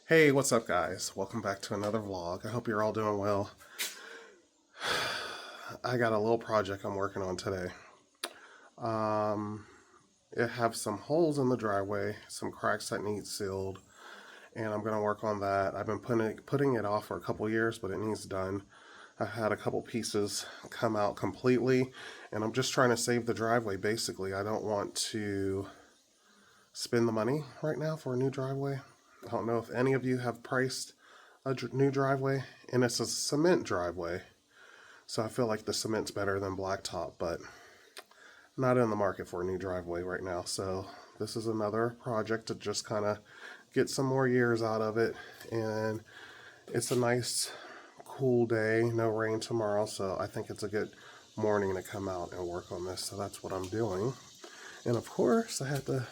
Hey, what's up guys? Welcome back to another vlog. I hope you're all doing well. I got a little project I'm working on today. It have some holes in the driveway, some cracks that need sealed, and I'm going to work on that. I've been putting it off for a couple years, but it needs done. I had a couple pieces come out completely, and I'm just trying to save the driveway basically. I don't want to spend the money right now for a new driveway. I don't know if any of you have priced a new driveway, and it's a cement driveway, so I feel like the cement's better than blacktop, but not in the market for a new driveway right now. So this is another project to just kind of get some more years out of it, and it's a nice cool day, no rain tomorrow, so I think it's a good morning to come out and work on this. So that's what I'm doing, and of course I had to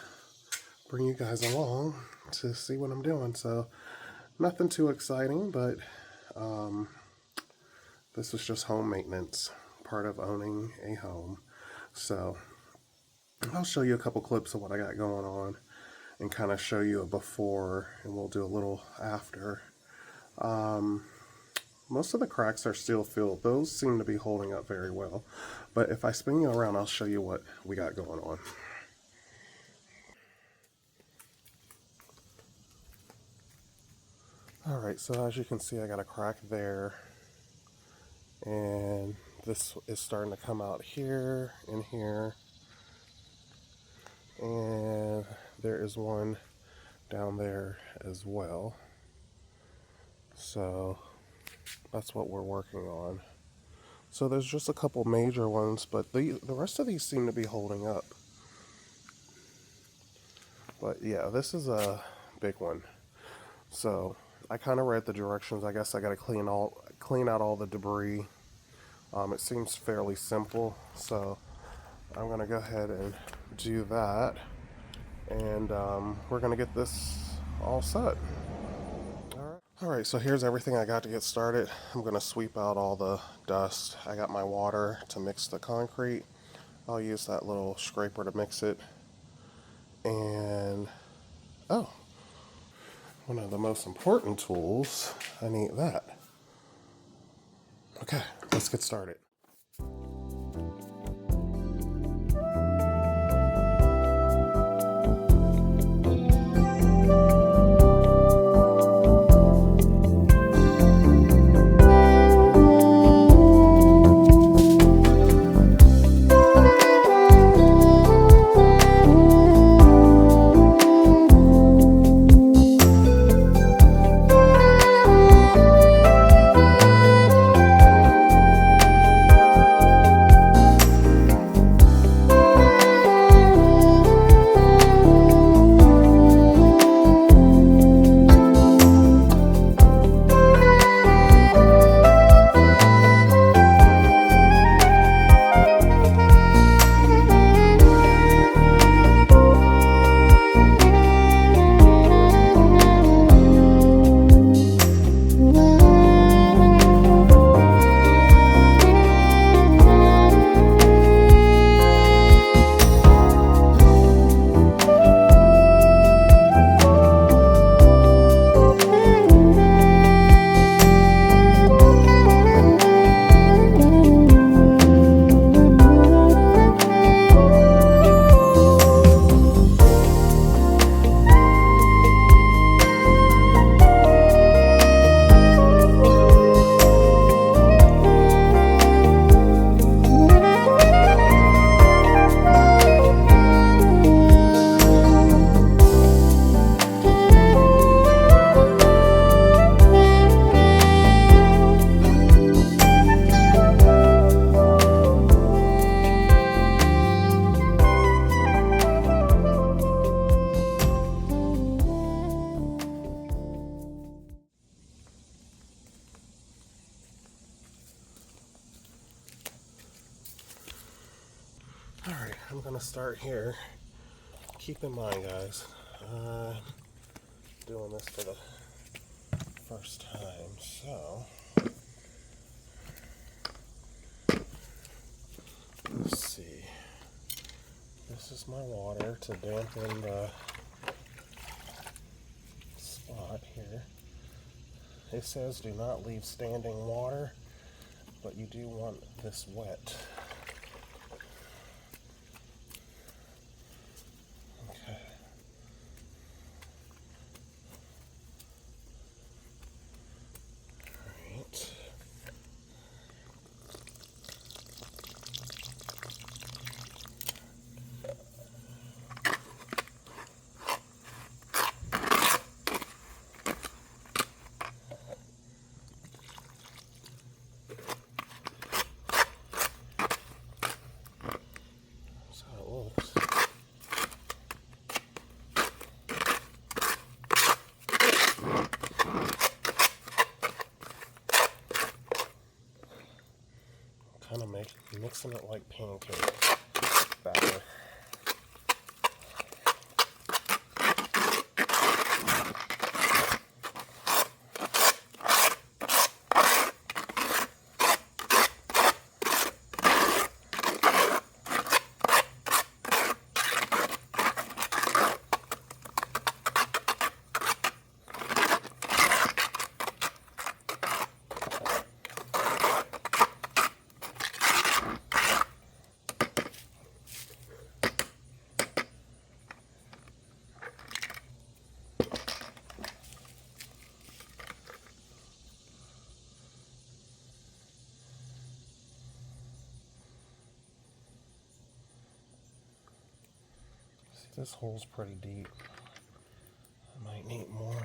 bring you guys along to see what I'm doing. So nothing too exciting, but this is just home maintenance, part of owning a home. So I'll show you a couple clips of what I got going on and kind of show you a before, and we'll do a little after. Most of the cracks are still filled. Those seem to be holding up very well, but if I spin you around, I'll show you what we got going on. Alright, so as you can see, I got a crack there, and this is starting to come out here and here, and there is one down there as well. So that's what we're working on. So there's just a couple major ones, but the rest of these seem to be holding up. But yeah, this is a big one. So I kind of read the directions. I guess I got to clean out all the debris. It seems fairly simple, so I'm gonna go ahead and do that, and we're gonna get this all set. Alright, so here's everything I got to get started. I'm gonna sweep out all the dust. I got my water to mix the concrete. I'll use that little scraper to mix it. And oh, one of the most important tools, I need that. Okay, let's get started. Alright, I'm going to start here. Keep in mind, guys, doing this for the first time, so let's see. This is my water to dampen the spot here. It says do not leave standing water, but you do want this wet. Okay. All right. That's how it looks. Kind of mixing it like pancake batter. This hole's pretty deep. I might need more.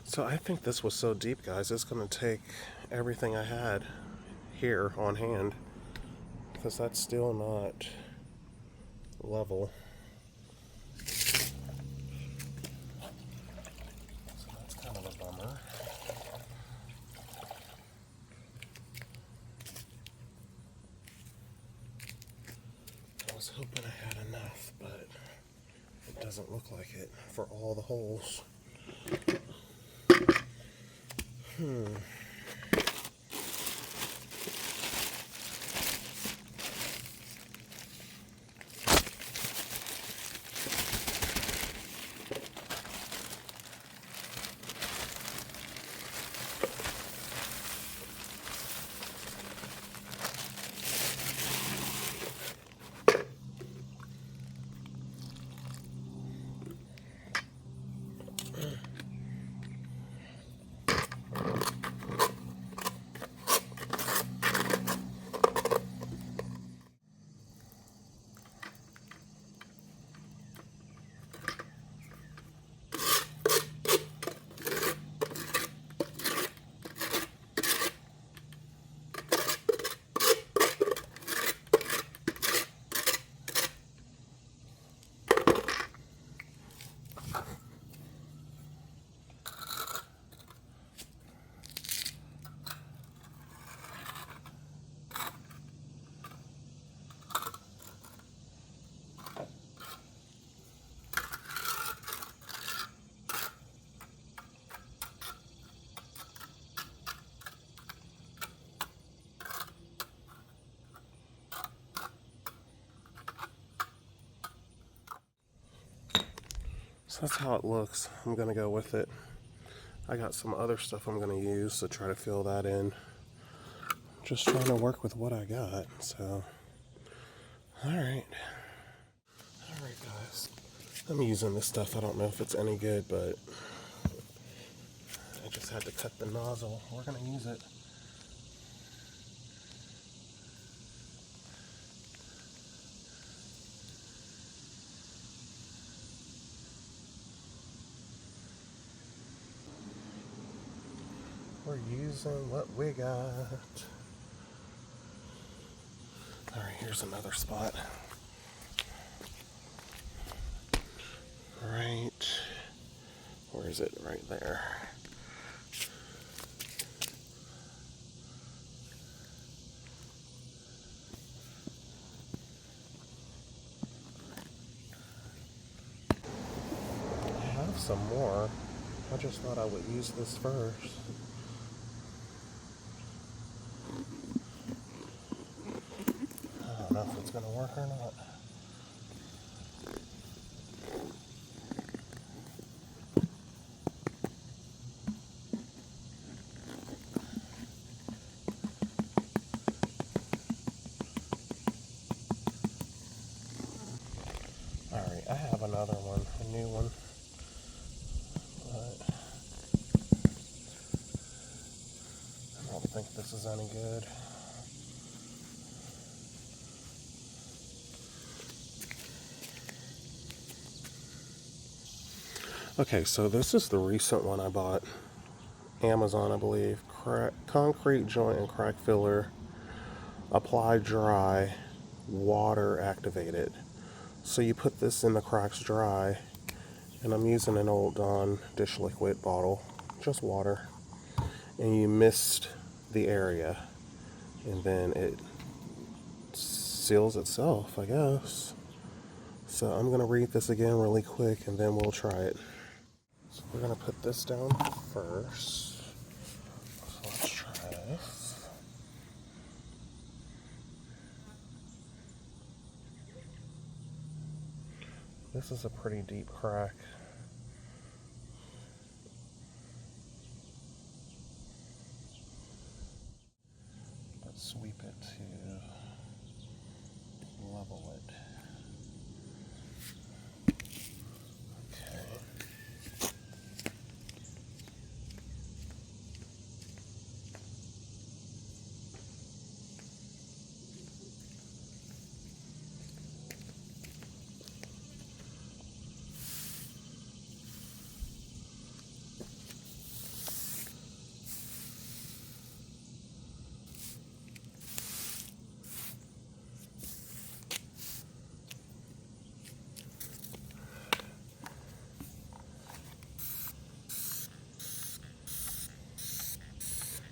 So I think this was so deep, guys, it's going to take everything I had here on hand, because that's still not level. So that's kind of a bummer. I was hoping I had enough, but it doesn't look like it for all the holes. So that's how it looks. I'm gonna go with it. I got some other stuff I'm gonna use to try to fill that in. Just trying to work with what I got, so. Alright. Alright guys. I'm using this stuff. I don't know if it's any good, but I just had to cut the nozzle. We're gonna use it. We're using what we got. Alright, here's another spot. Right. Where is it? Right there. I have some more. I just thought I would use this first. I don't know if it's going to work or not. Alright, I have another one, a new one. But I don't think this is any good. Okay, so this is the recent one I bought. Amazon, I believe. Concrete joint and crack filler. Apply dry. Water activated. So you put this in the cracks dry. And I'm using an old Dawn dish liquid bottle. Just water. And you mist the area. And then it seals itself, I guess. So I'm going to read this again really quick and then we'll try it. So we're going to put this down first. So let's try this. This is a pretty deep crack. Let's sweep it to level it.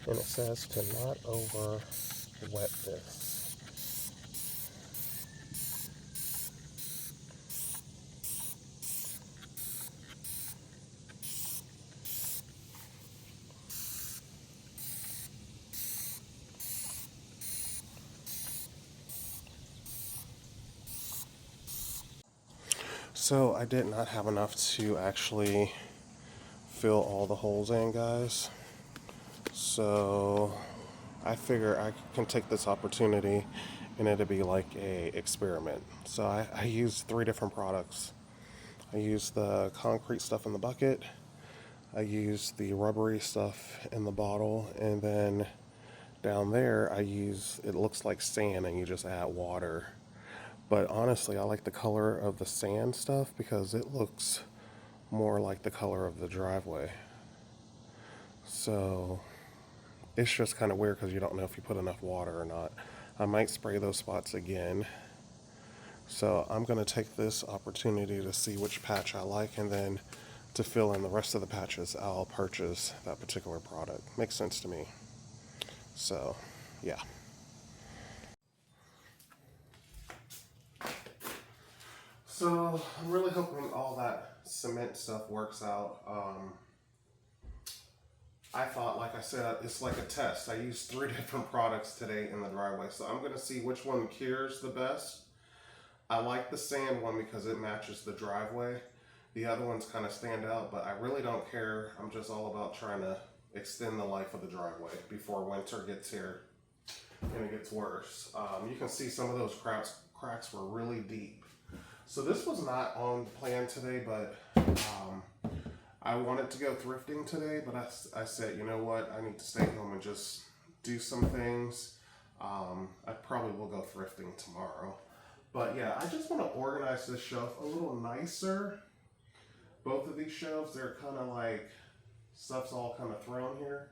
And it says to not over wet this. So I did not have enough to actually fill all the holes in, guys. So I figure I can take this opportunity and it'll be like a experiment. So I used 3 different products. I used the concrete stuff in the bucket, I used the rubbery stuff in the bottle, and then down there I use, it looks like sand and you just add water. But honestly, I like the color of the sand stuff because it looks more like the color of the driveway. So it's just kind of weird because you don't know if you put enough water or not. I might spray those spots again. So I'm going to take this opportunity to see which patch I like, and then to fill in the rest of the patches, I'll purchase that particular product. Makes sense to me. So, yeah. So I'm really hoping all that cement stuff works out. I thought, like I said, it's like a test. I used 3 different products today in the driveway, so I'm going to see which one cures the best. I like the sand one because it matches the driveway. The other ones kind of stand out, but I really don't care. I'm just all about trying to extend the life of the driveway before winter gets here and it gets worse. You can see some of those cracks were really deep. So this was not on the plan today, but I wanted to go thrifting today, but I said, you know what, I need to stay home and just do some things. I probably will go thrifting tomorrow. But yeah, I just want to organize this shelf a little nicer. Both of these shelves, they're kind of like, stuff's all kind of thrown here.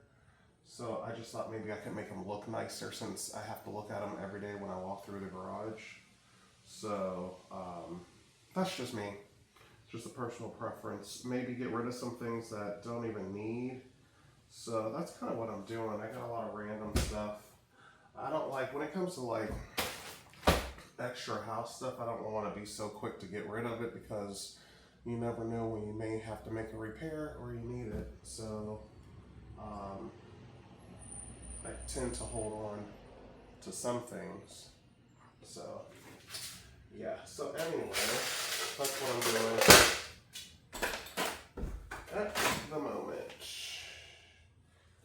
So I just thought maybe I could make them look nicer since I have to look at them every day when I walk through the garage. So that's just me. Just a personal preference. Maybe get rid of some things that don't even need. So that's kind of what I'm doing. I got a lot of random stuff. I don't like, when it comes to like extra house stuff, I don't want to be so quick to get rid of it because you never know when you may have to make a repair or you need it. So I tend to hold on to some things. So yeah, so anyway, that's what I'm doing at the moment.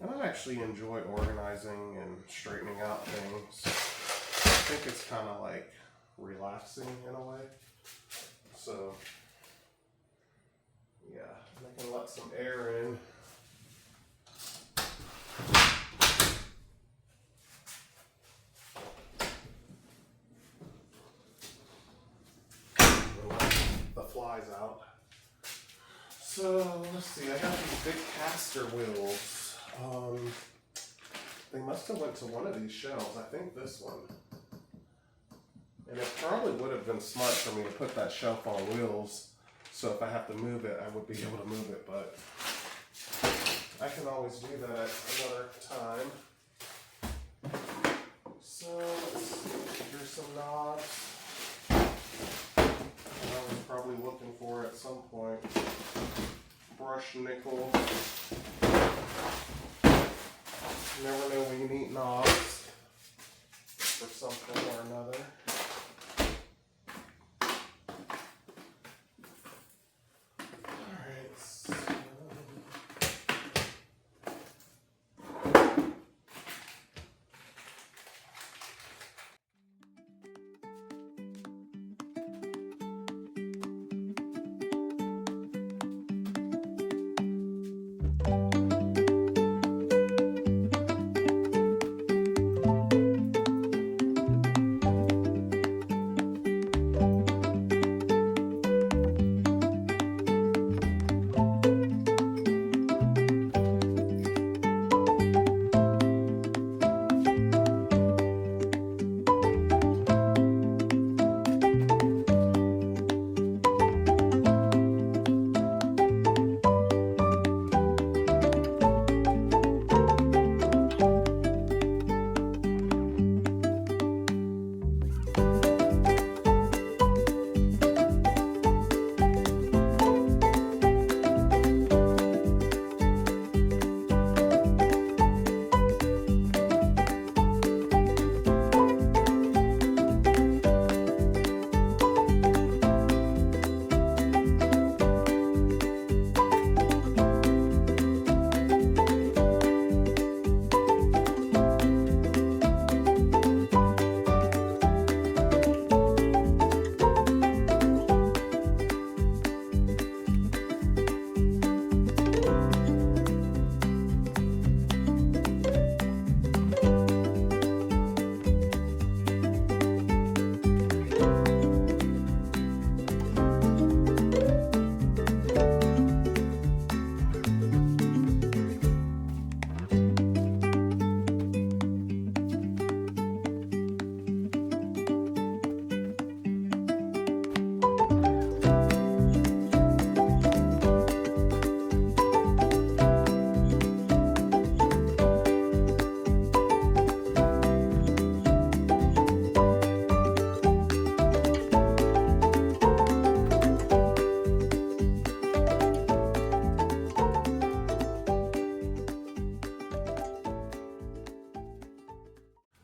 And I actually enjoy organizing and straightening out things. I think it's kind of like relaxing in a way. So yeah, I can let some air in. The flies out. So let's see, I got these big caster wheels. They must have went to one of these shelves. I think this one. And it probably would have been smart for me to put that shelf on wheels. So if I have to move it, I would be able to move it, but I can always do that at another time. So let's see, here's some knobs. I was probably looking for at some point. Brush nickel. You never know when you need knobs for something or another.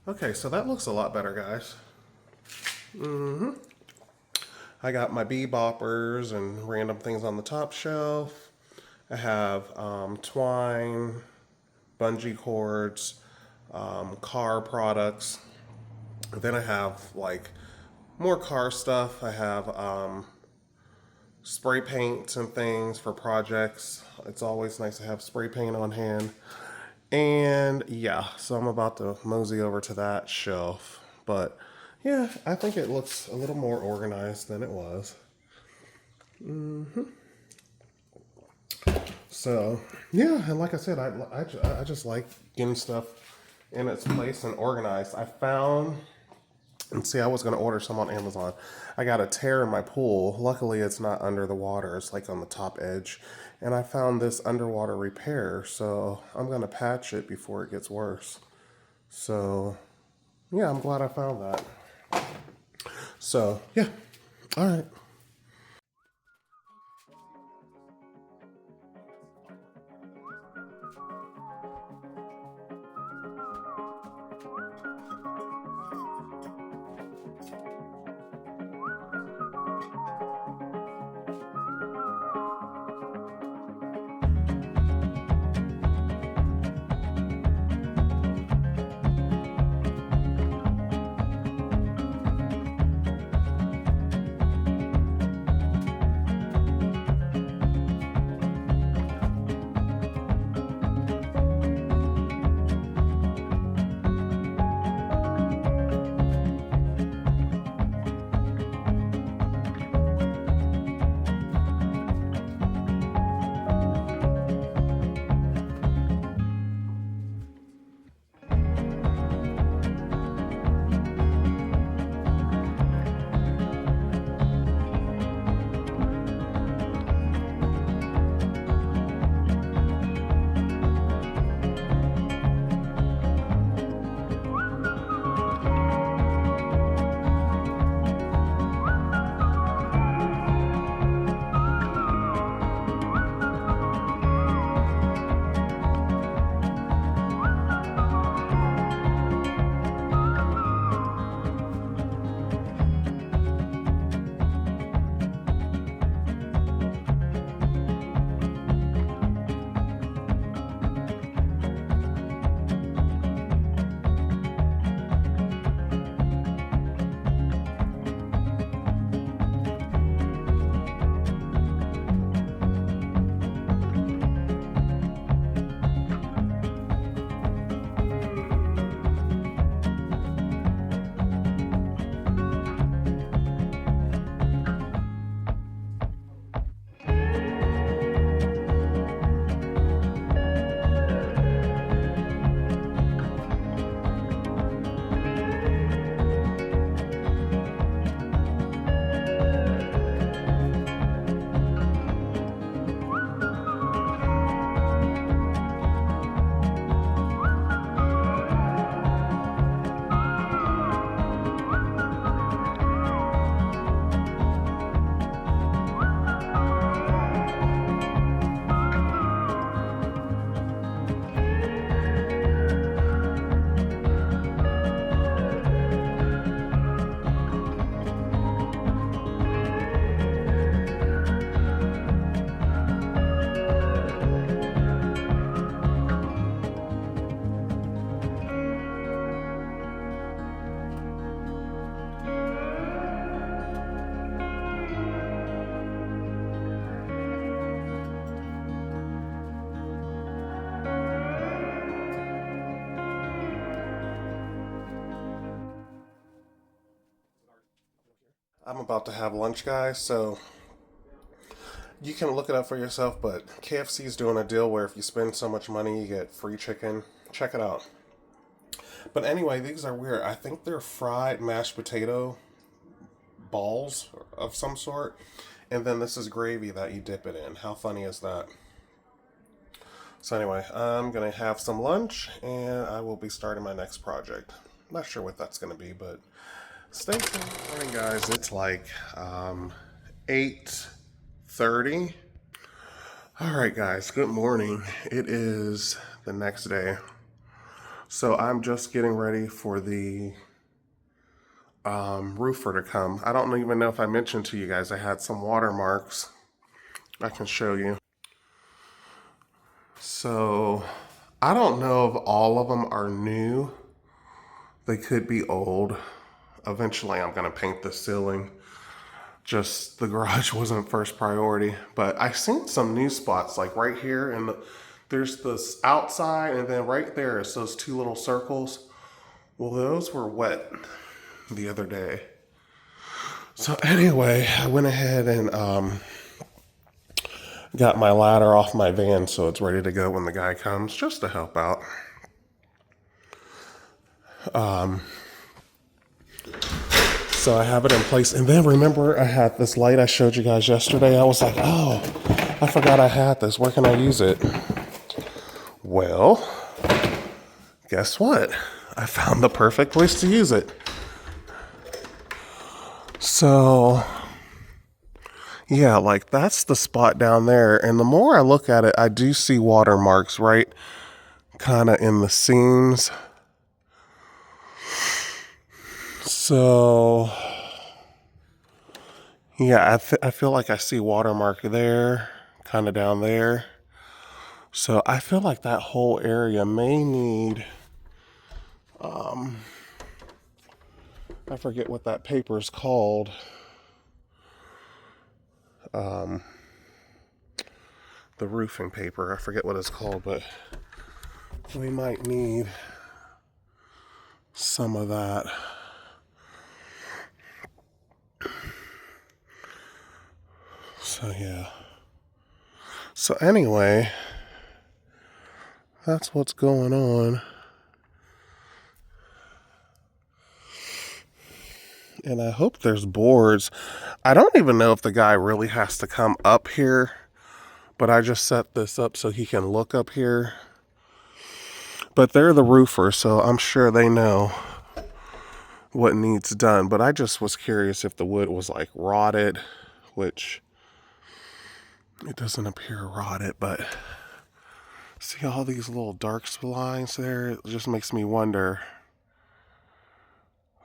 Okay, so that looks a lot better, guys. I got my bee boppers and random things on the top shelf. I have twine, bungee cords, car products. Then I have like more car stuff. I have spray paints and things for projects. It's always nice to have spray paint on hand. And yeah, so I'm about to mosey over to that shelf. But yeah, I think it looks a little more organized than it was. So yeah, and like I said, I just like getting stuff in its place and organized. I found, and see, I was going to order some on Amazon. I got a tear in my pool. Luckily, it's not under the water. It's like on the top edge. And I found this underwater repair. So I'm going to patch it before it gets worse. So yeah, I'm glad I found that. So yeah, all right. I'm about to have lunch, guys, so you can look it up for yourself, but KFC is doing a deal where if you spend so much money, you get free chicken. Check it out. But anyway, these are weird. I think they're fried mashed potato balls of some sort. And then this is gravy that you dip it in. How funny is that? So anyway, I'm going to have some lunch and I will be starting my next project. Not sure what that's going to be, but stay tuned. Morning, guys. It's like 8:30. All right, guys. Good morning. It is the next day. So I'm just getting ready for the roofer to come. I don't even know if I mentioned to you guys I had some watermarks. I can show you. So I don't know if all of them are new. They could be old. Eventually I'm gonna paint the ceiling. Just the garage wasn't first priority. But I seen some new spots like right here, and there's this outside, and then right there is those two little circles. Well, those were wet the other day. So anyway, I went ahead and got my ladder off my van so it's ready to go when the guy comes, just to help out. So I have it in place. And then remember I had this light I showed you guys yesterday. I was like, oh, I forgot I had this. Where can I use it? Well, guess what? I found the perfect place to use it. So yeah, like that's the spot down there. And the more I look at it, I do see watermarks right kind of in the seams. So yeah, I feel like I see watermark there, kind of down there. So I feel like that whole area may need, I forget what that paper is called. The roofing paper, I forget what it's called, but we might need some of that. So yeah. So anyway, that's what's going on. And I hope there's boards. I don't even know if the guy really has to come up here, but I just set this up so he can look up here. But they're the roofer, so I'm sure they know what needs done. But I just was curious if the wood was like rotted, which it doesn't appear rotted, but see all these little dark lines there? It just makes me wonder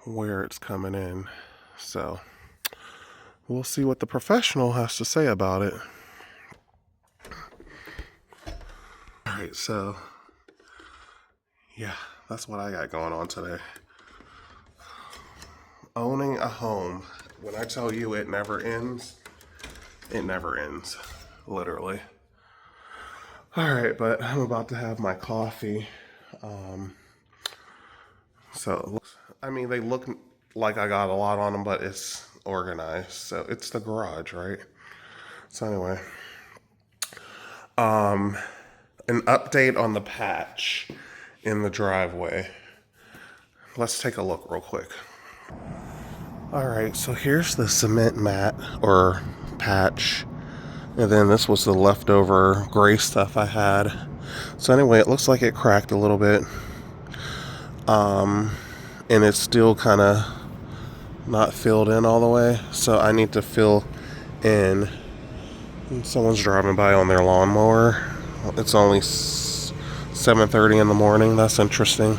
where it's coming in. So we'll see what the professional has to say about it. All right, so yeah, that's what I got going on today. Owning a home. When I tell you it never ends, it never ends, literally. All right, but I'm about to have my coffee. So, I mean, they look like I got a lot on them, but it's organized. So it's the garage, right? So anyway, an update on the patch in the driveway. Let's take a look real quick. All right, so here's the cement mat or patch. And then this was the leftover gray stuff I had. So anyway, it looks like it cracked a little bit. And it's still kind of not filled in all the way. So I need to fill in. And someone's driving by on their lawnmower. It's only 7:30 in the morning. That's interesting.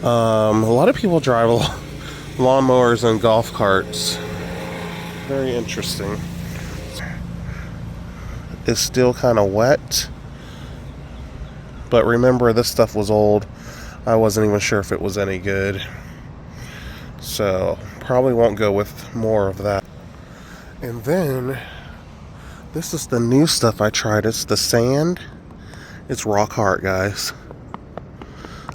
A lot of people drive lawnmowers and golf carts. Very interesting. It's still kind of wet. But remember, this stuff was old. I wasn't even sure if it was any good. So probably won't go with more of that. And then this is the new stuff I tried. It's the sand. It's rock hard, guys.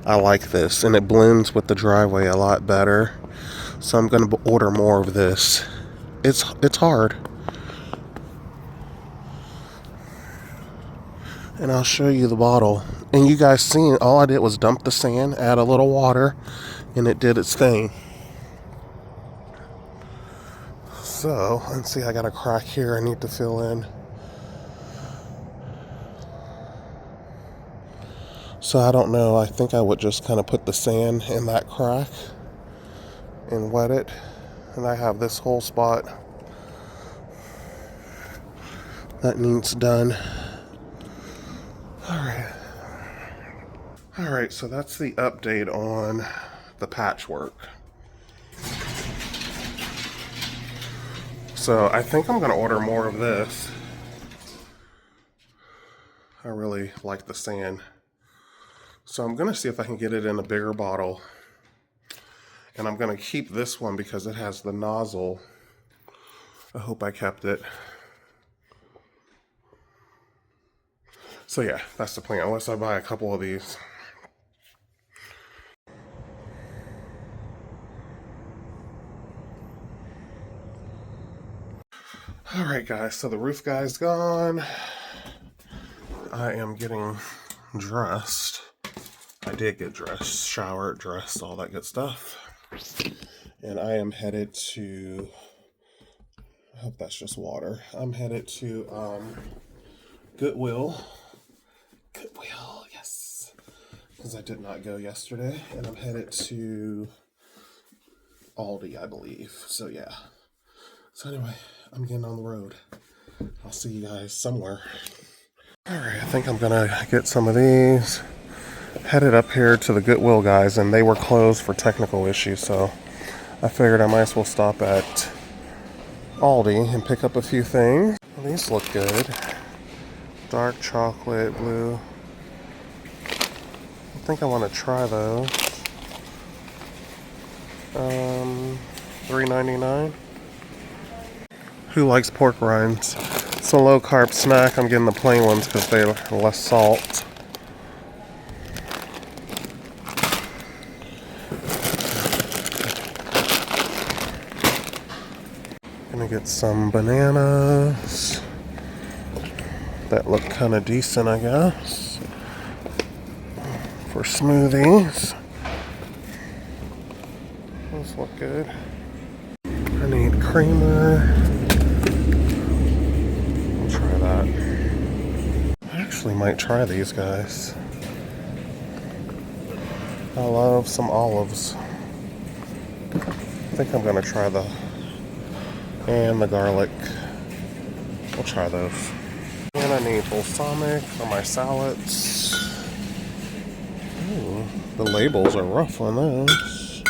I like this, and it blends with the driveway a lot better. So I'm gonna order more of this. It's hard. And I'll show you the bottle. And you guys seen, all I did was dump the sand, add a little water, and it did its thing. So, let's see, I got a crack here I need to fill in. So I don't know, I think I would just kind of put the sand in that crack and wet it. And I have this whole spot that needs done. All right, so that's the update on the patchwork. So I think I'm going to order more of this. I really like the sand. So I'm going to see if I can get it in a bigger bottle. And I'm going to keep this one because it has the nozzle. I hope I kept it. So yeah, that's the plan, unless I buy a couple of these. Alright guys, so the roof guy's gone. I am getting dressed. I did get dressed, showered, dressed, all that good stuff. And I am headed to, I hope that's just water. I'm headed to Goodwill. Goodwill, yes. Because I did not go yesterday. And I'm headed to Aldi, I believe. So yeah. So anyway, I'm getting on the road. I'll see you guys somewhere. Alright, I think I'm gonna get some of these. Headed up here to the Goodwill guys, and they were closed for technical issues, so I figured I might as well stop at Aldi and pick up a few things. Well, these look good. Dark chocolate, blue. I think I want to try those. $3.99. Who likes pork rinds? It's a low carb snack. I'm getting the plain ones because they're less salt. Gonna get some bananas that look kind of decent, I guess, for smoothies. Those look good. I need creamer. I'll try that. I actually might try these guys. I love some olives. I think I'm gonna try the garlic. We'll try those. And I need balsamic for my salads. Ooh, the labels are rough on those.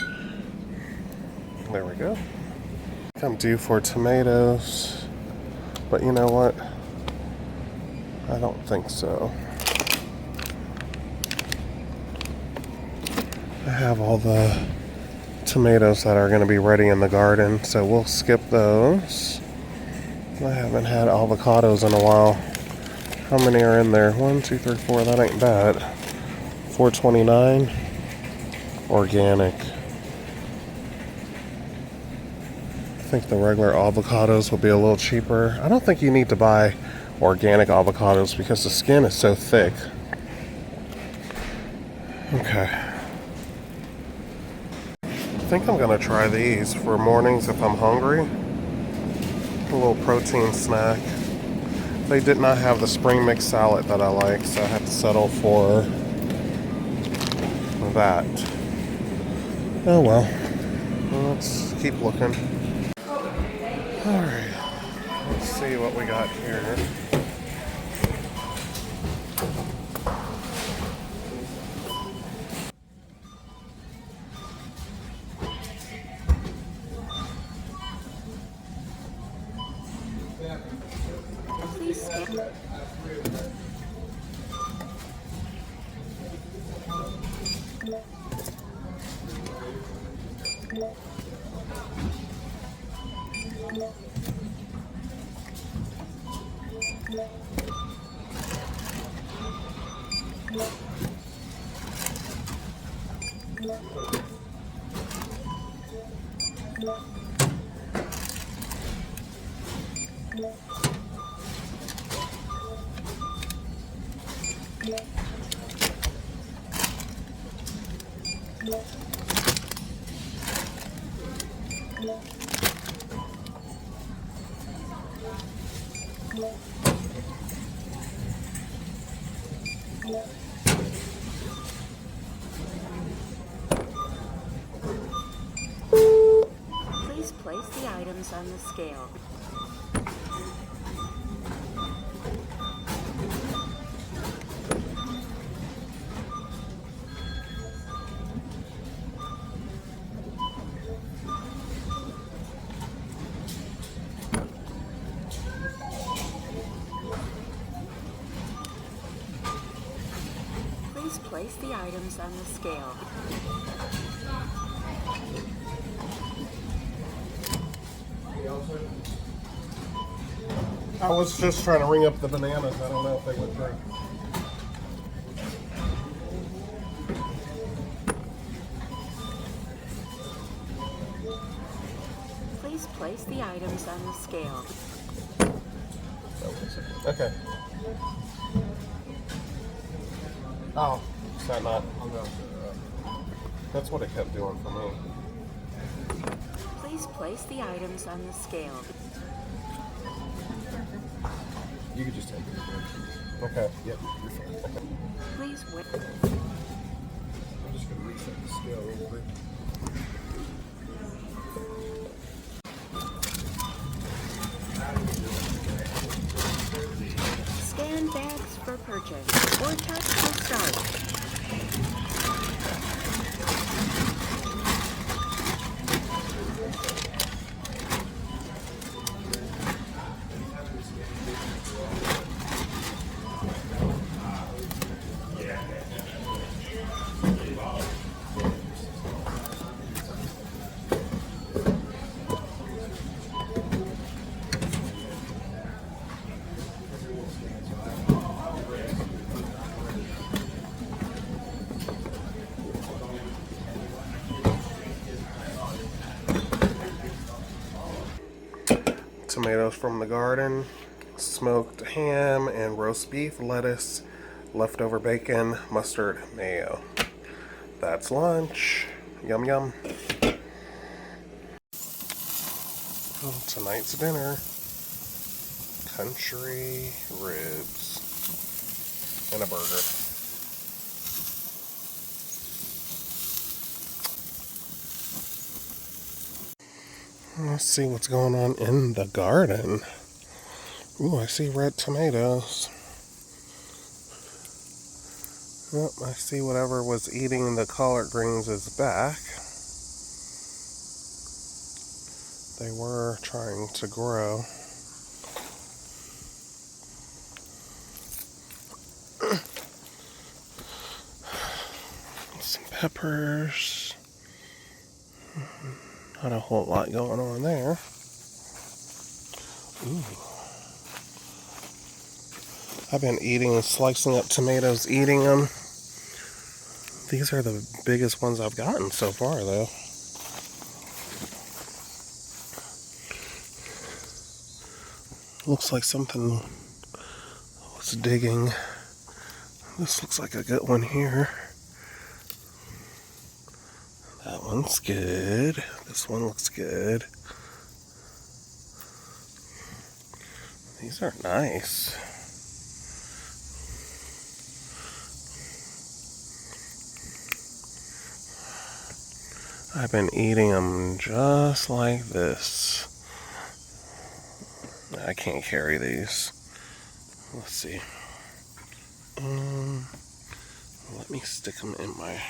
There we go. I'm due for tomatoes, but you know what? I don't think so. I have all the tomatoes that are going to be ready in the garden, so we'll skip those. I haven't had avocados in a while. How many are in there? 1, 2, 3, 4. That ain't bad. $4.29. Organic. I think the regular avocados will be a little cheaper. I don't think you need to buy organic avocados because the skin is so thick. Okay. I think I'm going to try these for mornings if I'm hungry. A little protein snack. They did not have the spring mix salad that I like, so I had to settle for that. Oh well. Let's keep looking. Alright. Let's see what we got here. Please place the items on the scale. place the items on the scale. I was just trying to ring up the bananas. I don't know if they went through. Please place the items on the scale. Okay. Oh, is that not? That's what it kept doing for me. Please place the items on the scale. You could just take it. Okay. Yep, you're fine. Okay. Please wait. I'm just going to reset the scale a little bit. Scan bags for purchase or touch to start. Tomatoes from the garden, smoked ham and roast beef, lettuce, leftover bacon, mustard, mayo. That's lunch. Yum yum. Oh, tonight's dinner, country ribs and a burger. Let's see what's going on in the garden. Ooh, I see red tomatoes. Yep, I see whatever was eating the collard greens is back. They were trying to grow. Some peppers. Not a whole lot going on there. Ooh. I've been slicing up tomatoes, eating them. These are the biggest ones I've gotten so far, though. Looks like something was digging. This looks like a good one here. That one's good. This one looks good. These are nice. I've been eating them just like this. I can't carry these. Let's see. Let me stick them in my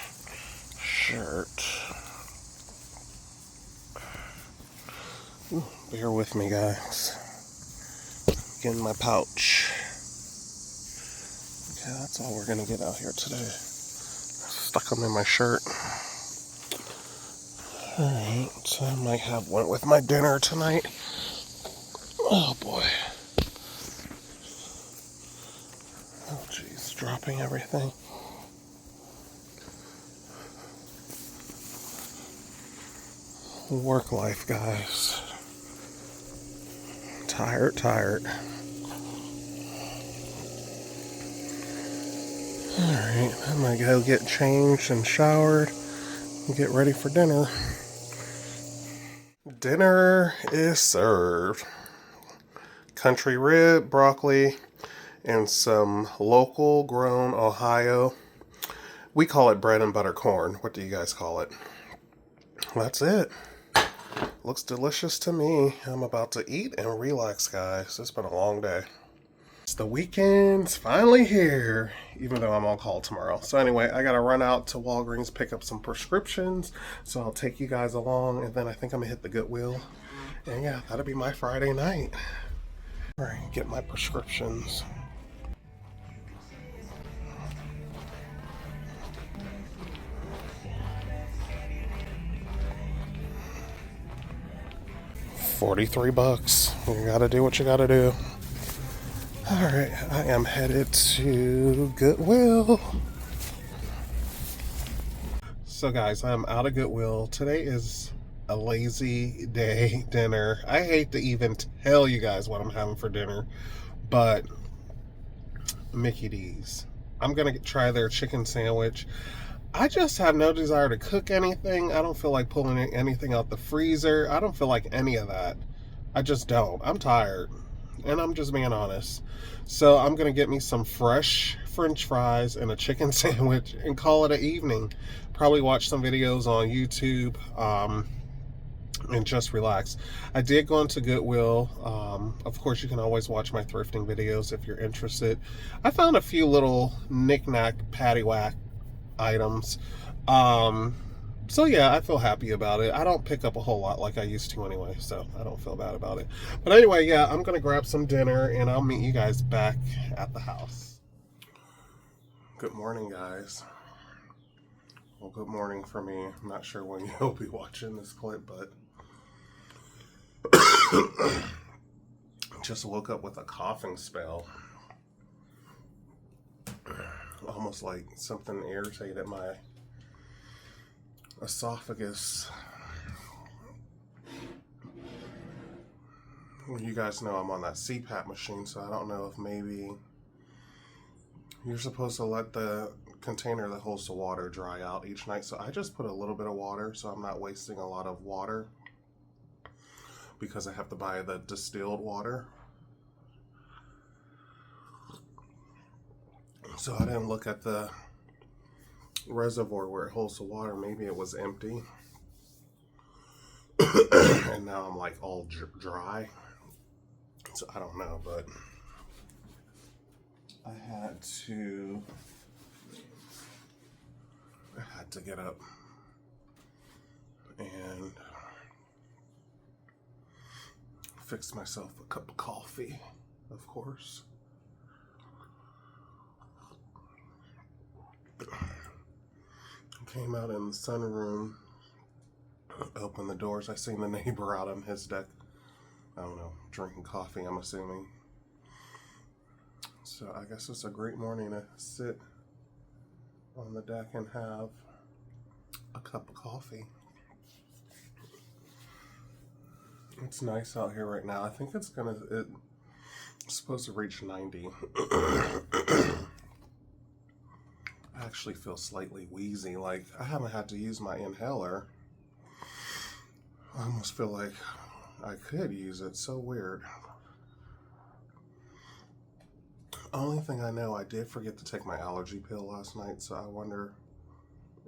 shirt. Ooh, bear with me, guys. Get in my pouch. Okay, that's all we're gonna get out here today. Stuck them in my shirt. Alright, so I might have one with my dinner tonight. Oh boy. Oh geez, dropping everything. Work life, guys. Tired. Alright, I'm gonna go get changed and showered and get ready for dinner. Dinner is served. Country rib, broccoli, and some local grown Ohio. We call it bread and butter corn. What do you guys call it? That's it. Looks delicious to me. I'm about to eat and relax, guys. It's been a long day. The weekend's finally here, even though I'm on call tomorrow. So anyway, I gotta run out to Walgreens, pick up some prescriptions. So I'll take you guys along, and then I think I'm gonna hit the Goodwill. And yeah, that'll be my Friday night. All right, get my prescriptions. $43. You gotta do what you gotta do. Alright, I am headed to Goodwill. So guys, I'm out of Goodwill. Today is a lazy day dinner. I hate to even tell you guys what I'm having for dinner, but Mickey D's. I'm gonna try their chicken sandwich. I just have no desire to cook anything. I don't feel like pulling anything out the freezer. I don't feel like any of that. I just don't. I'm tired. And I'm just being honest. So I'm going to get me some fresh French fries and a chicken sandwich and call it an evening. Probably watch some videos on YouTube and just relax. I did go into Goodwill. Of course, you can always watch my thrifting videos if you're interested. I found a few little knick-knack, paddywhack items. So yeah, I feel happy about it. I don't pick up a whole lot like I used to anyway, so I don't feel bad about it. But anyway, yeah, I'm gonna grab some dinner and I'll meet you guys back at the house. Good morning, guys. Well, good morning for me. I'm not sure when you'll be watching this clip, but just woke up with a coughing spell. Almost like something irritated my esophagus. You guys know I'm on that CPAP machine, so I don't know if maybe you're supposed to let the container that holds the water dry out each night. So I just put a little bit of water, so I'm not wasting a lot of water because I have to buy the distilled water. So I didn't look at the reservoir where it holds the water. Maybe it was empty. And now I'm like all dry. So I don't know, but I had to get up and fix myself a cup of coffee, of course. Came out in the sunroom, opened the doors. I seen the neighbor out on his deck. I don't know, drinking coffee, I'm assuming. So I guess it's a great morning to sit on the deck and have a cup of coffee. It's nice out here right now. I think it's supposed to reach 90. I actually feel slightly wheezy, like I haven't had to use my inhaler. I almost feel like I could use it. So weird. Only thing I know, I did forget to take my allergy pill last night, so I wonder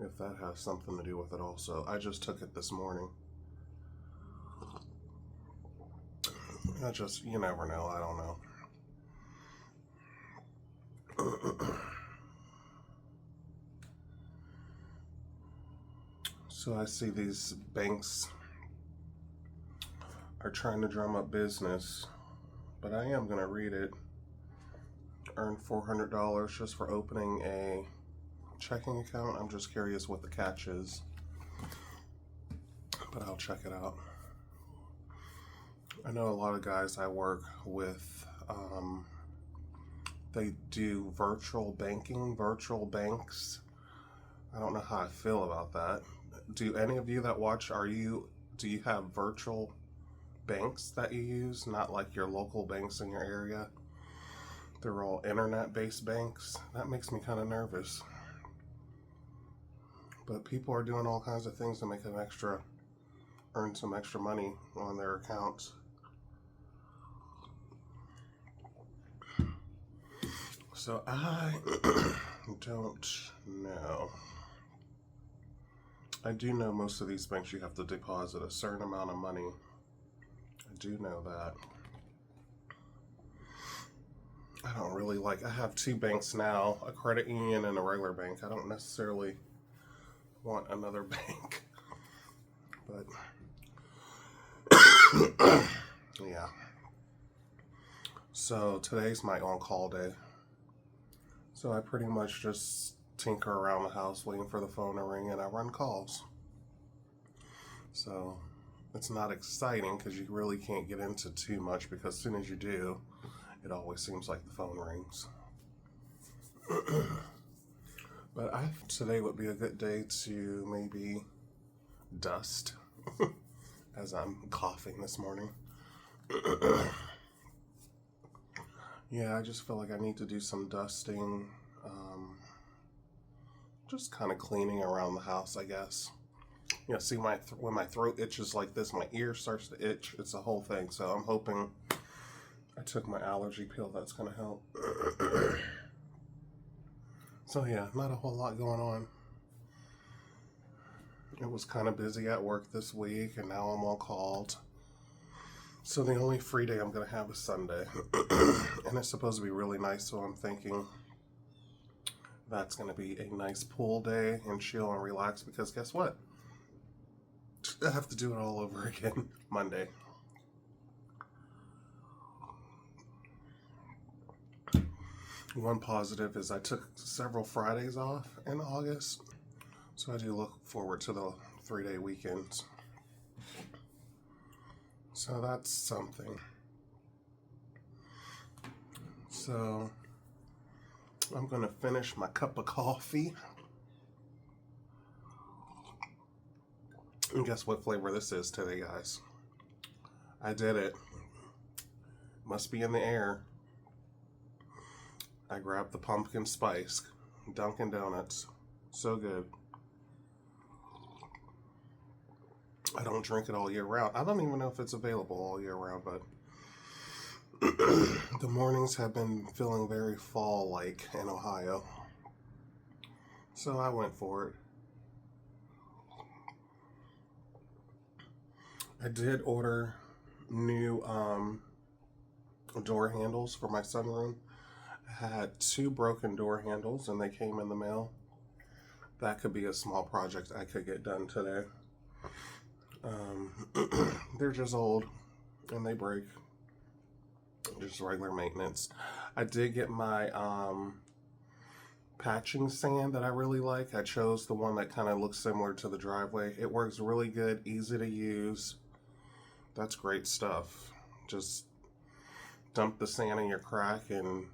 if that has something to do with it also. I just took it this morning. You never know, I don't know. So I see these banks are trying to drum up business, but I am going to read it. Earn $400 just for opening a checking account. I'm just curious what the catch is, but I'll check it out. I know a lot of guys I work with, they do virtual banking, virtual banks. I don't know how I feel about that. Do any of you that watch, do you have virtual banks that you use? Not like your local banks in your area. They're all internet-based banks. That makes me kind of nervous. But people are doing all kinds of things to make earn some extra money on their accounts. So I don't know. I do know most of these banks you have to deposit a certain amount of money. I do know that. I don't really I have two banks now, a credit union and a regular bank. I don't necessarily want another bank. But, yeah. So today's my on-call day. So I pretty much just tinker around the house waiting for the phone to ring and I run calls. So it's not exciting because you really can't get into too much, because as soon as you do, it always seems like the phone rings. But today would be a good day to maybe dust, as I'm coughing this morning. Yeah, I just feel like I need to do some dusting, just kind of cleaning around the house, I guess. You know, see, when my throat itches like this, my ear starts to itch. It's a whole thing. So I'm hoping I took my allergy pill. That's going to help. So yeah, not a whole lot going on. It was kind of busy at work this week, and now I'm all called. So the only free day I'm going to have is Sunday. And it's supposed to be really nice, so I'm thinking that's going to be a nice pool day and chill and relax, because guess what? I have to do it all over again Monday. One positive is I took several Fridays off in August, so I do look forward to the 3-day weekends. So that's something. So I'm going to finish my cup of coffee. And guess what flavor this is today, guys? I did it. Must be in the air. I grabbed the pumpkin spice. Dunkin' Donuts. So good. I don't drink it all year round. I don't even know if it's available all year round, but the mornings have been feeling very fall-like in Ohio. So I went for it. I did order new door handles for my sunroom. I had 2 broken door handles and they came in the mail. That could be a small project I could get done today. They're just old and they break. Just regular maintenance. I did get my patching sand that I really like. I chose the one that kind of looks similar to the driveway. It works really good, easy to use. That's great stuff. Just dump the sand in your crack and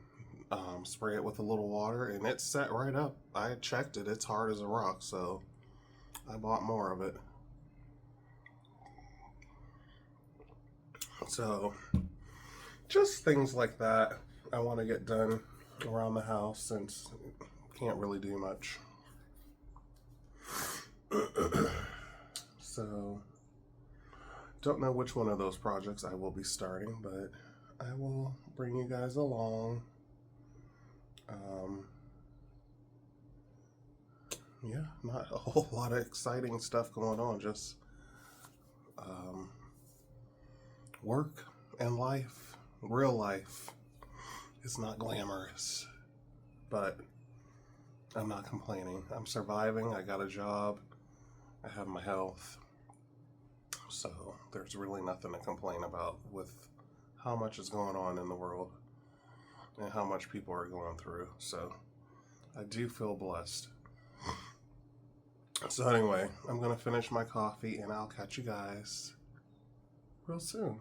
spray it with a little water, and it's set right up. I checked it. It's hard as a rock, so I bought more of it. So just things like that I want to get done around the house, since can't really do much. So don't know which one of those projects I will be starting, but I will bring you guys along. Yeah, not a whole lot of exciting stuff going on, just work and life, real life. It's not glamorous, but I'm not complaining. I'm surviving. I got a job. I have my health. So there's really nothing to complain about with how much is going on in the world and how much people are going through. So I do feel blessed. So anyway, I'm going to finish my coffee and I'll catch you guys real soon.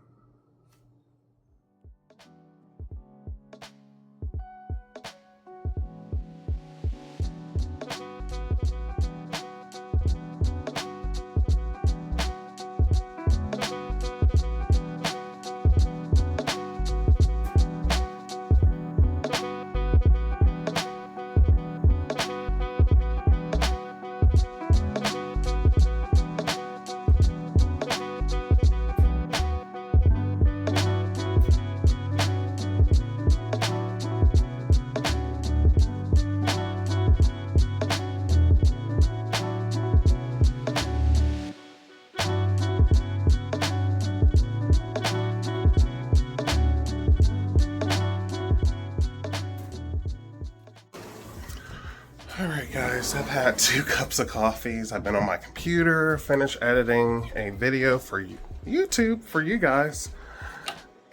Alright guys, I've had 2 cups of coffees. I've been on my computer, finished editing a video for YouTube for you guys,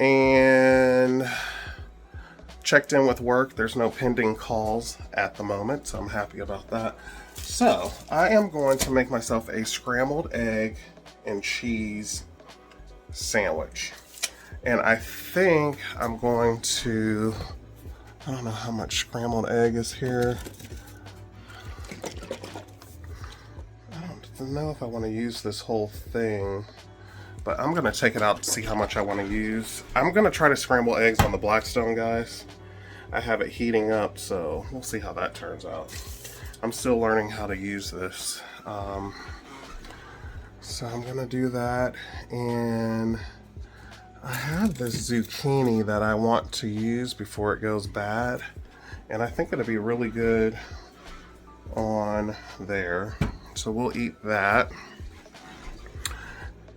and checked in with work. There's no pending calls at the moment, so I'm happy about that. So I am going to make myself a scrambled egg and cheese sandwich. And I think I'm going to, I don't know how much scrambled egg is here. I don't know if I want to use this whole thing, but I'm going to take it out to see how much I want to use. I'm going to try to scramble eggs on the Blackstone, guys. I have it heating up, so we'll see how that turns out. I'm still learning how to use this. So I'm gonna do that, and I have this zucchini that I want to use before it goes bad, and I think it'll be really good on there. So we'll eat that.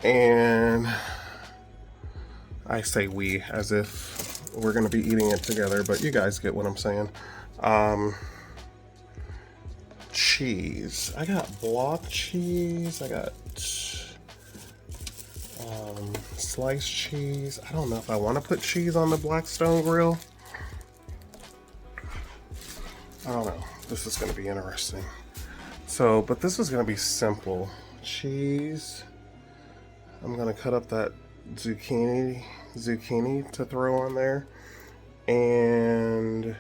And I say we as if we're gonna be eating it together, but you guys get what I'm saying. Cheese. I got block cheese. I got sliced cheese. I don't know if I want to put cheese on the Blackstone grill. I don't know. This is going to be interesting. So, but this is going to be simple. Cheese. I'm going to cut up that zucchini to throw on there. And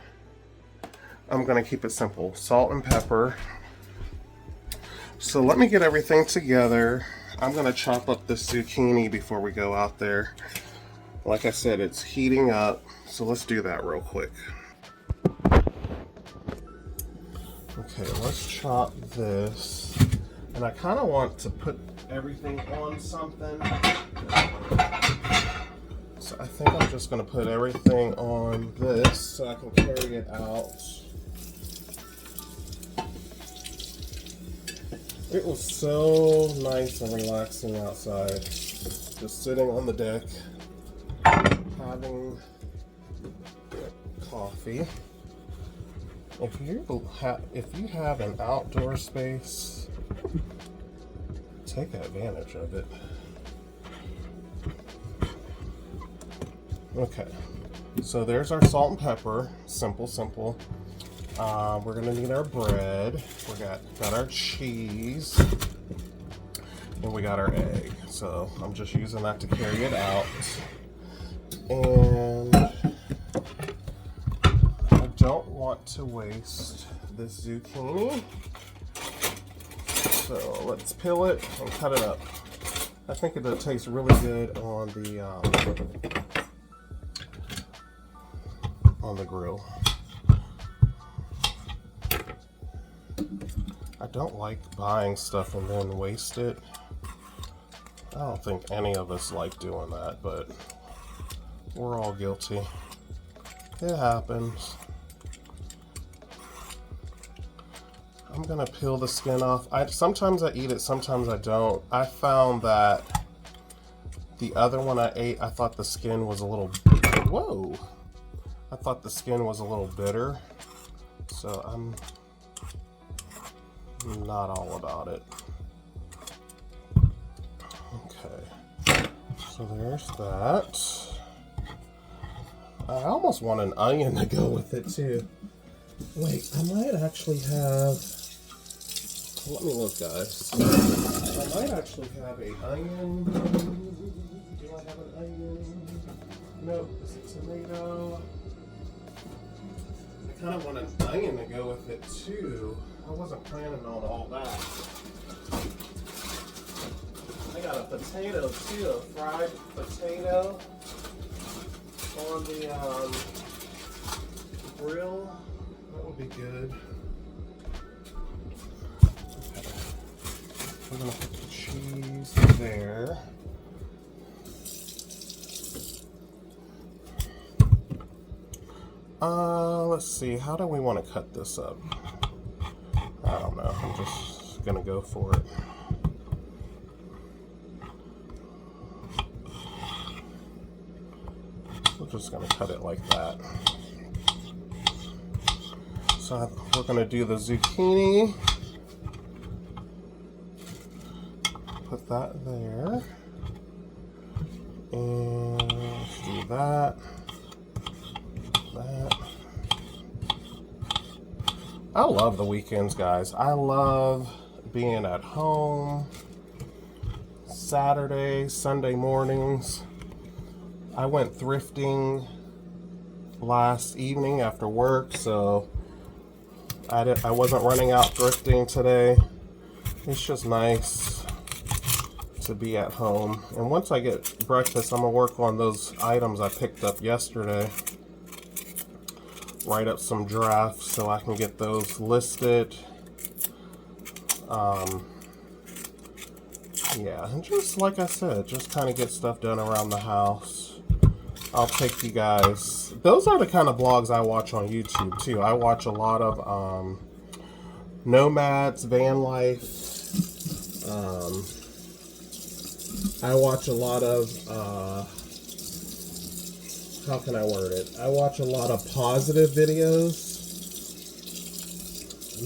I'm going to keep it simple. Salt and pepper. So let me get everything together. I'm going to chop up this zucchini before we go out there. Like I said, it's heating up. So let's do that real quick. Okay, let's chop this. And I kind of want to put everything on something. So I think I'm just going to put everything on this so I can carry it out. It was so nice and relaxing outside, just sitting on the deck, having coffee. If you have an outdoor space, take advantage of it. Okay, so there's our salt and pepper, simple. We're gonna need our bread. We got our cheese, and we got our egg. So I'm just using that to carry it out. And I don't want to waste this zucchini. So let's peel it and cut it up. I think it'll taste really good on the grill. I don't like buying stuff and then waste it. I don't think any of us like doing that, but we're all guilty. It happens. I'm gonna peel the skin off. Sometimes I eat it, sometimes I don't. I found that the other one I ate, I thought the skin was a little, whoa! I thought the skin was a little bitter, so I'm not all about it. Okay, so there's that. I almost want an onion to go with it too. Wait, I might actually have, let me look, guys. I might actually have an onion. Do I have an onion? Nope, it's a tomato. I kind of want an onion to go with it too. I wasn't planning on all that. I got a potato too, a fried potato on the grill. That would be good. Okay. I'm gonna put the cheese there. Let's see, how do we want to cut this up? I don't know, I'm just gonna go for it. We're just gonna cut it like that. So we're gonna do the zucchini. Put that there. And let's do that. That. I love the weekends, guys. I love being at home, Saturday, Sunday mornings. I went thrifting last evening after work, so I wasn't running out thrifting today. It's just nice to be at home. And once I get breakfast, I'm gonna work on those items I picked up yesterday. Write up some drafts so I can get those listed. Yeah, and just like I said, just kind of get stuff done around the house. I'll take you guys. Those are the kind of vlogs I watch on YouTube too. I watch a lot of nomads, van life. I watch a lot of, how can I word it? I watch a lot of positive videos.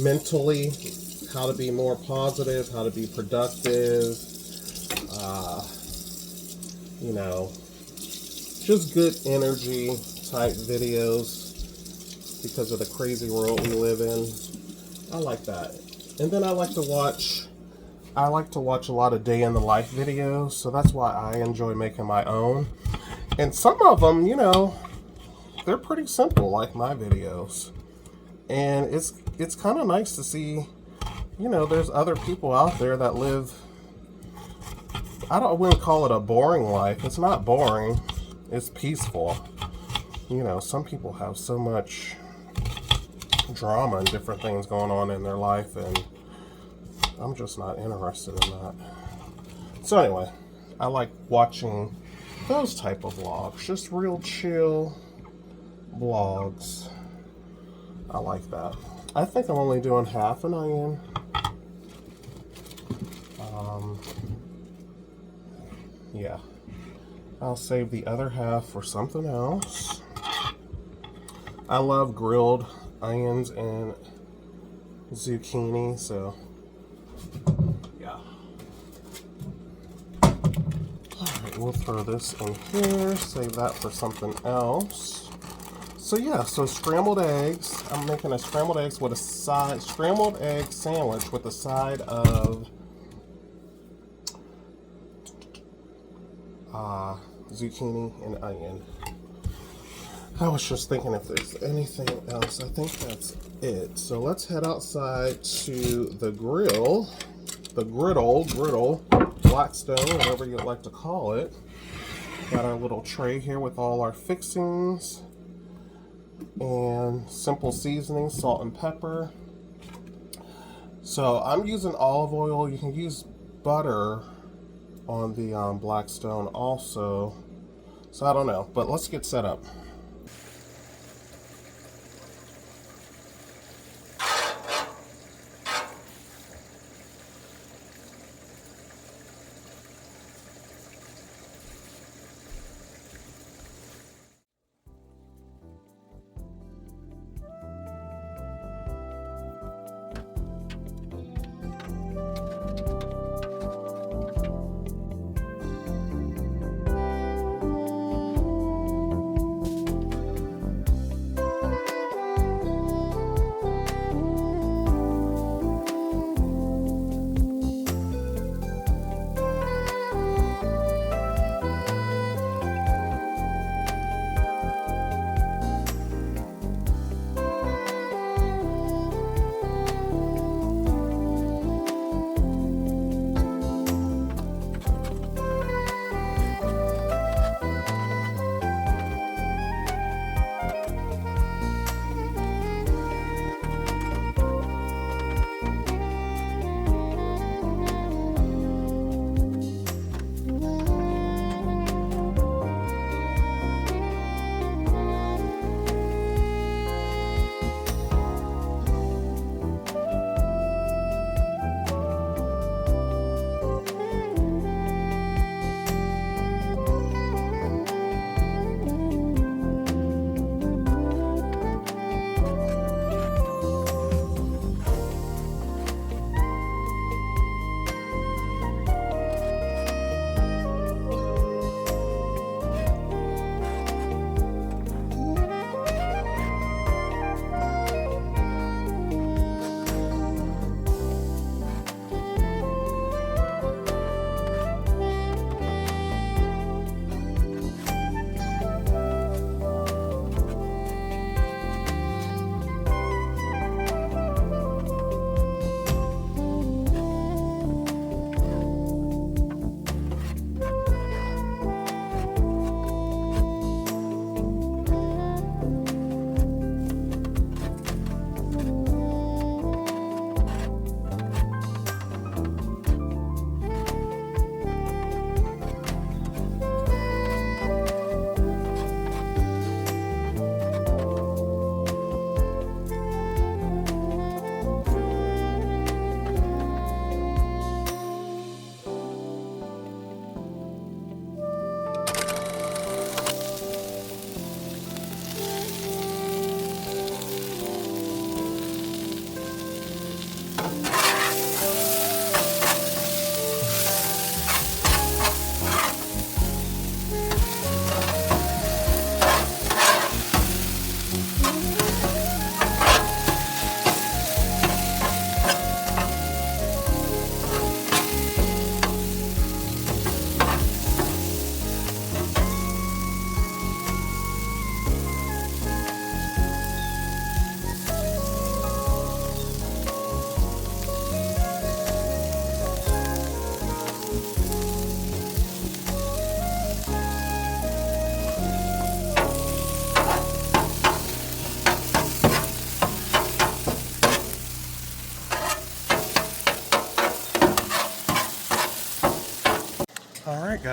Mentally, how to be more positive, how to be productive. You know, just good energy type videos because of the crazy world we live in. I like that. And then I like to watch a lot of day in the life videos, so that's why I enjoy making my own. And some of them, you know, they're pretty simple, like my videos. And it's kind of nice to see, you know, there's other people out there that live, I wouldn't call it a boring life. It's not boring. It's peaceful. You know, some people have so much drama and different things going on in their life, and I'm just not interested in that. So anyway, I like watching those type of vlogs. Just real chill vlogs. I like that. I think I'm only doing half an onion. Yeah. I'll save the other half for something else. I love grilled onions and zucchini, so yeah. Alright, we'll throw this in here, save that for something else. So yeah, so scrambled eggs. I'm making a scrambled egg sandwich with a side of zucchini and onion. I was just thinking if there's anything else. I think that's it. So let's head outside to the grill, the griddle, Blackstone, whatever you'd like to call it. Got our little tray here with all our fixings and simple seasoning, salt and pepper. So I'm using olive oil. You can use butter on the Blackstone also. So I don't know, but let's get set up.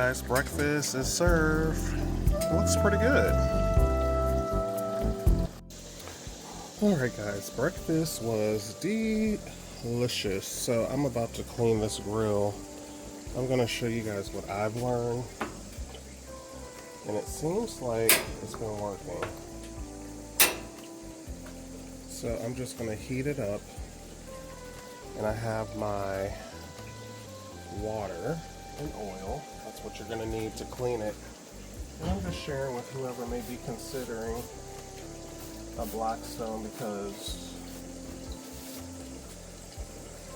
guys, breakfast is served. It looks pretty good. Alright guys, breakfast was delicious. So I'm about to clean this grill. I'm going to show you guys what I've learned. And it seems like it's been working. So I'm just going to heat it up. And I have my water and oil. That's what you're going to need to clean it. And I'm just sharing with whoever may be considering a Blackstone because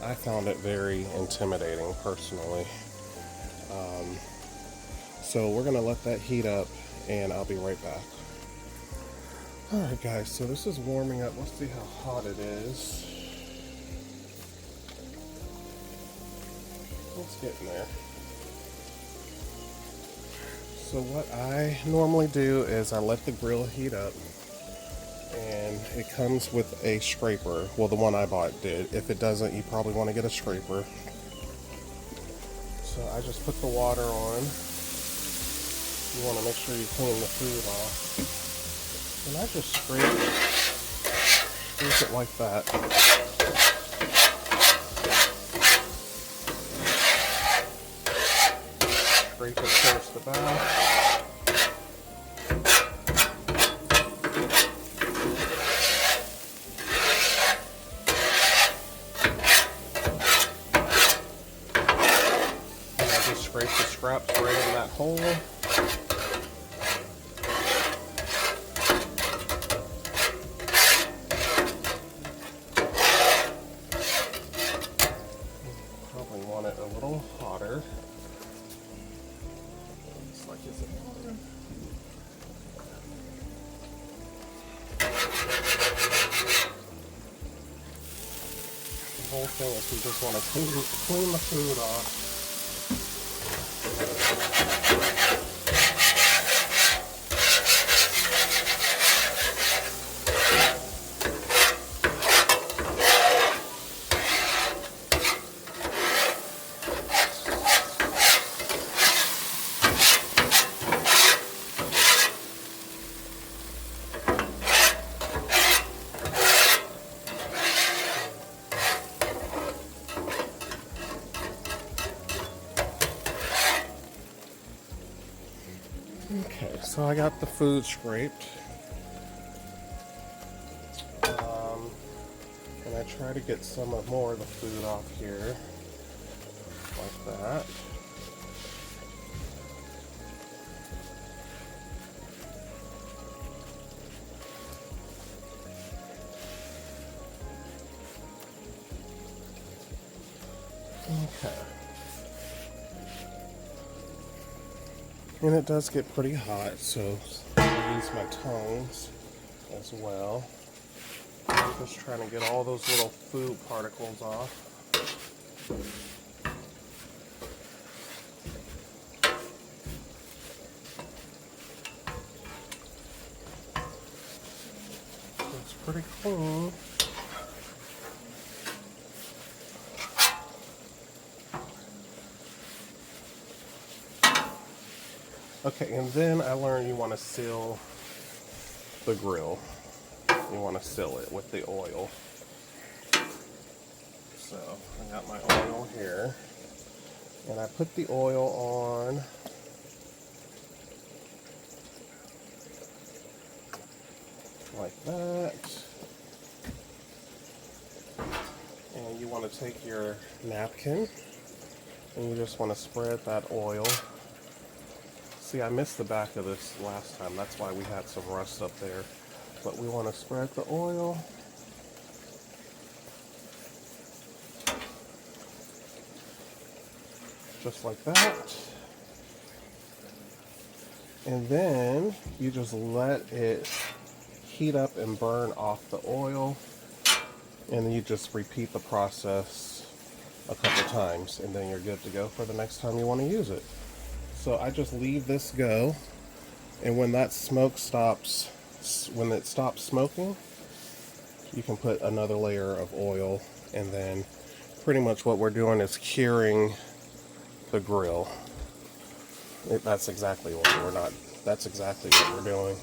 I found it very intimidating personally. So we're going to let that heat up and I'll be right back. Alright guys, so this is warming up. Let's see how hot it is. It's getting there. So what I normally do is I let the grill heat up, and it comes with a scraper. Well, the one I bought did. If it doesn't, you probably want to get a scraper. So I just put the water on. You want to make sure you clean the food off. And I just scrape it like that. Scrape it towards the back. And I just scrape the scraps right in that hole. Probably want it a little hotter. It's like, is it hotter? The whole thing is we just want to clean the food off. Okay, so I got the food scraped. And I try to get some more of the food off here, like that. Okay. And it does get pretty hot, so I use my tongs as well. I'm just trying to get all those little food particles off. It's pretty clean. Okay, and then I learned you want to seal the grill. You want to seal it with the oil. So I got my oil here, and I put the oil on like that. And you want to take your napkin and you just want to spread that oil. See, I missed the back of this last time. That's why we had some rust up there. But we want to spread the oil. Just like that. And then you just let it heat up and burn off the oil. And then you just repeat the process a couple times. And then you're good to go for the next time you want to use it. So I just leave this go, and when that smoke stops, when it stops smoking, you can put another layer of oil, and then pretty much what we're doing is curing the grill. That's exactly what we're not. That's exactly what we're doing.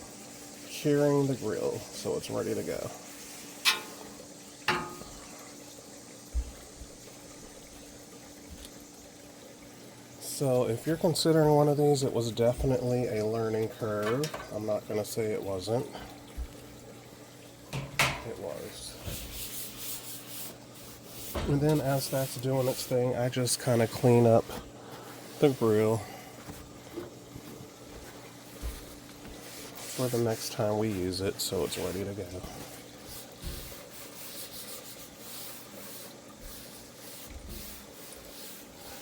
Curing the grill so it's ready to go. So if you're considering one of these, it was definitely a learning curve. I'm not going to say it wasn't. It was. And then as that's doing its thing, I just kind of clean up the grill for the next time we use it so it's ready to go.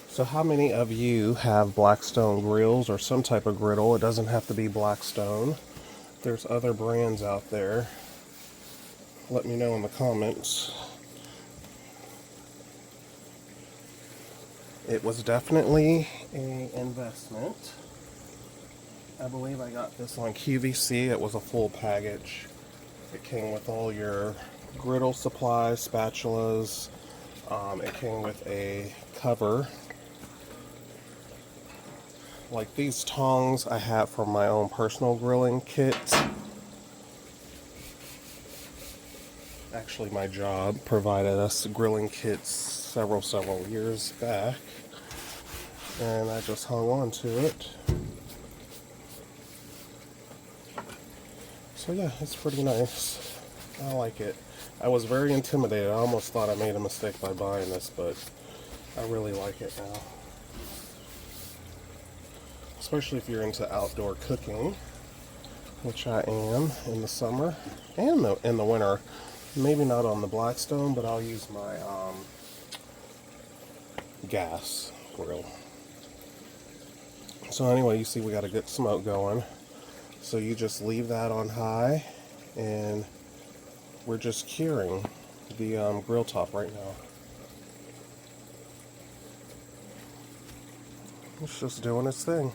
So how many of you have Blackstone grills or some type of griddle? It doesn't have to be Blackstone. There's other brands out there. Let me know in the comments. It was definitely an investment. I believe I got this on QVC. It was a full package. It came with all your griddle supplies, spatulas. It came with a cover. Like these tongs I have from my own personal grilling kit. Actually, my job provided us grilling kits several years back. And I just hung on to it. So yeah, it's pretty nice. I like it. I was very intimidated. I almost thought I made a mistake by buying this, but I really like it now. Especially if you're into outdoor cooking, which I am in the summer and in the winter. Maybe not on the Blackstone, but I'll use my gas grill. So anyway, you see we got a good smoke going. So you just leave that on high, and we're just curing the grill top right now. It's just doing its thing.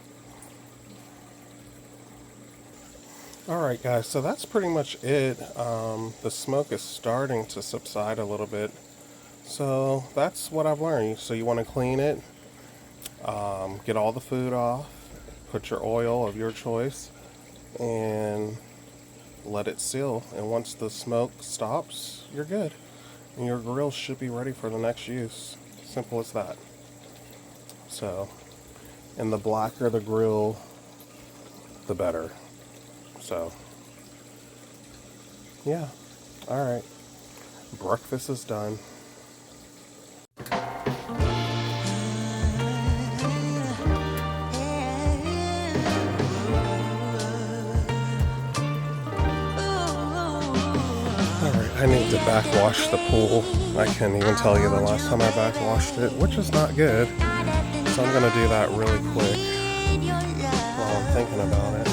Alright guys, so that's pretty much it. The smoke is starting to subside a little bit. So that's what I've learned. So you want to clean it, get all the food off, put your oil of your choice, and let it seal. And once the smoke stops, you're good. And your grill should be ready for the next use. Simple as that. So, and the blacker the grill, the better. So, yeah. Alright. Breakfast is done. I need to backwash the pool. I can't even tell you the last time I backwashed it, which is not good. So I'm going to do that really quick while I'm thinking about it.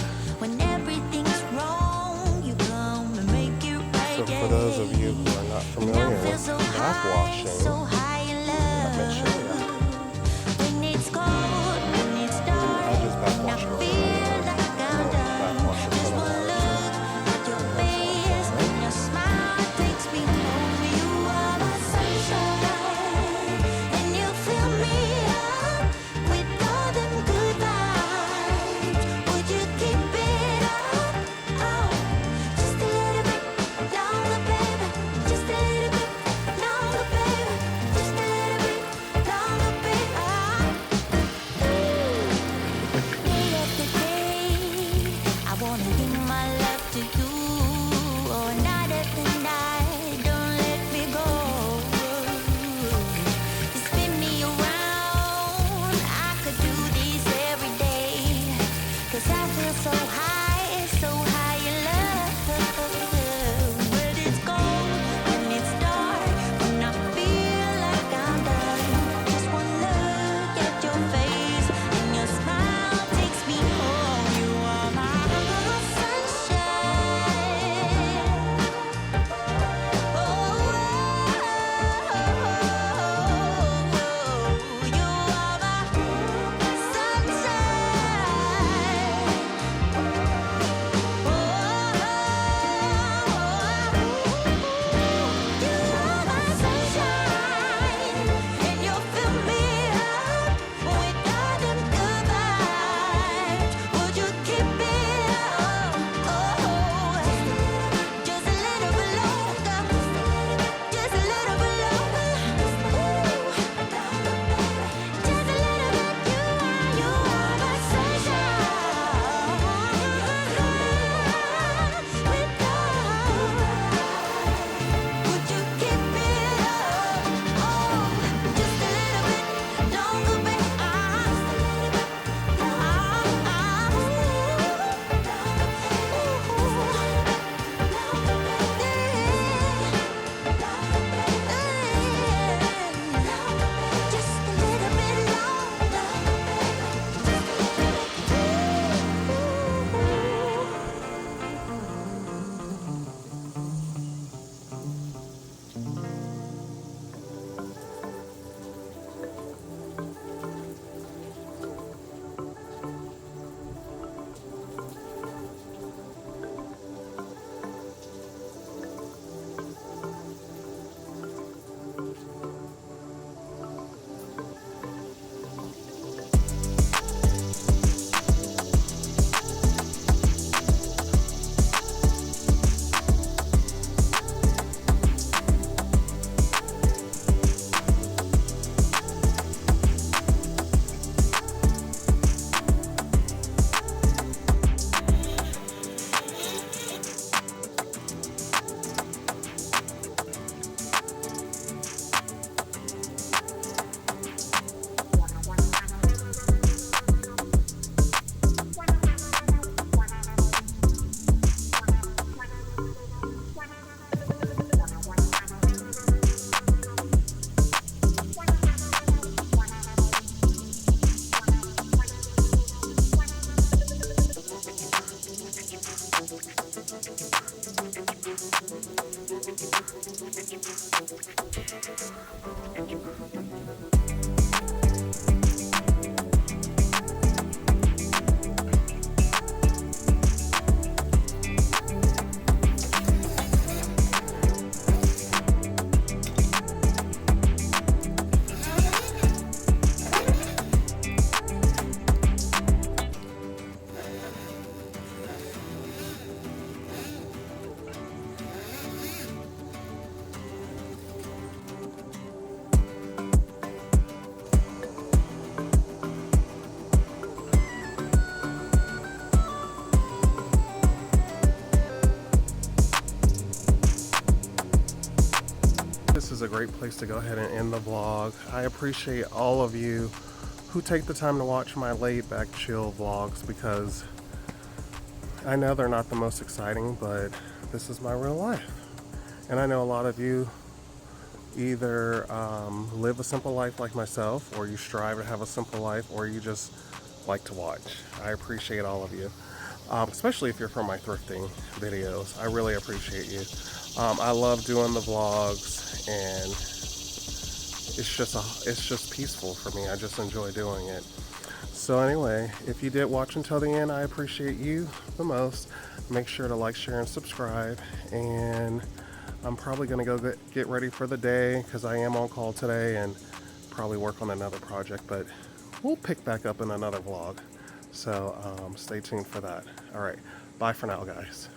So for those of you who are not familiar with backwashing, let me show you. I just backwash it really well. Backwash it for the water. This is a great place to go ahead and end the vlog. I appreciate all of you who take the time to watch my laid back chill vlogs, because I know they're not the most exciting, but this is my real life. And I know a lot of you either live a simple life like myself, or you strive to have a simple life, or you just like to watch. I appreciate all of you, especially if you're from my thrifting videos. I really appreciate you. I love doing the vlogs, and it's just peaceful for me. I just enjoy doing it. So anyway, if you did watch until the end, I appreciate you the most. Make sure to like, share, and subscribe. And I'm probably going to go get ready for the day, because I am on call today, and probably work on another project. But we'll pick back up in another vlog. So stay tuned for that. All right. Bye for now, guys.